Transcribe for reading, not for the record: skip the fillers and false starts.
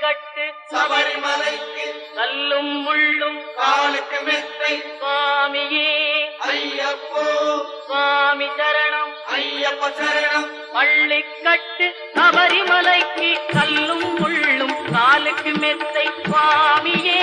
பள்ளிக்கட்டு சபரிமலைக்கு கல்லும் முள்ளும் காலுக்கு மெத்தை சுவாமியே ஐயப்போ சுவாமி சரணம் ஐயப்ப சரணம் பள்ளிக்கட்டு சபரிமலைக்கு கல்லும் முள்ளும் காலுக்கு மெத்தை சுவாமியே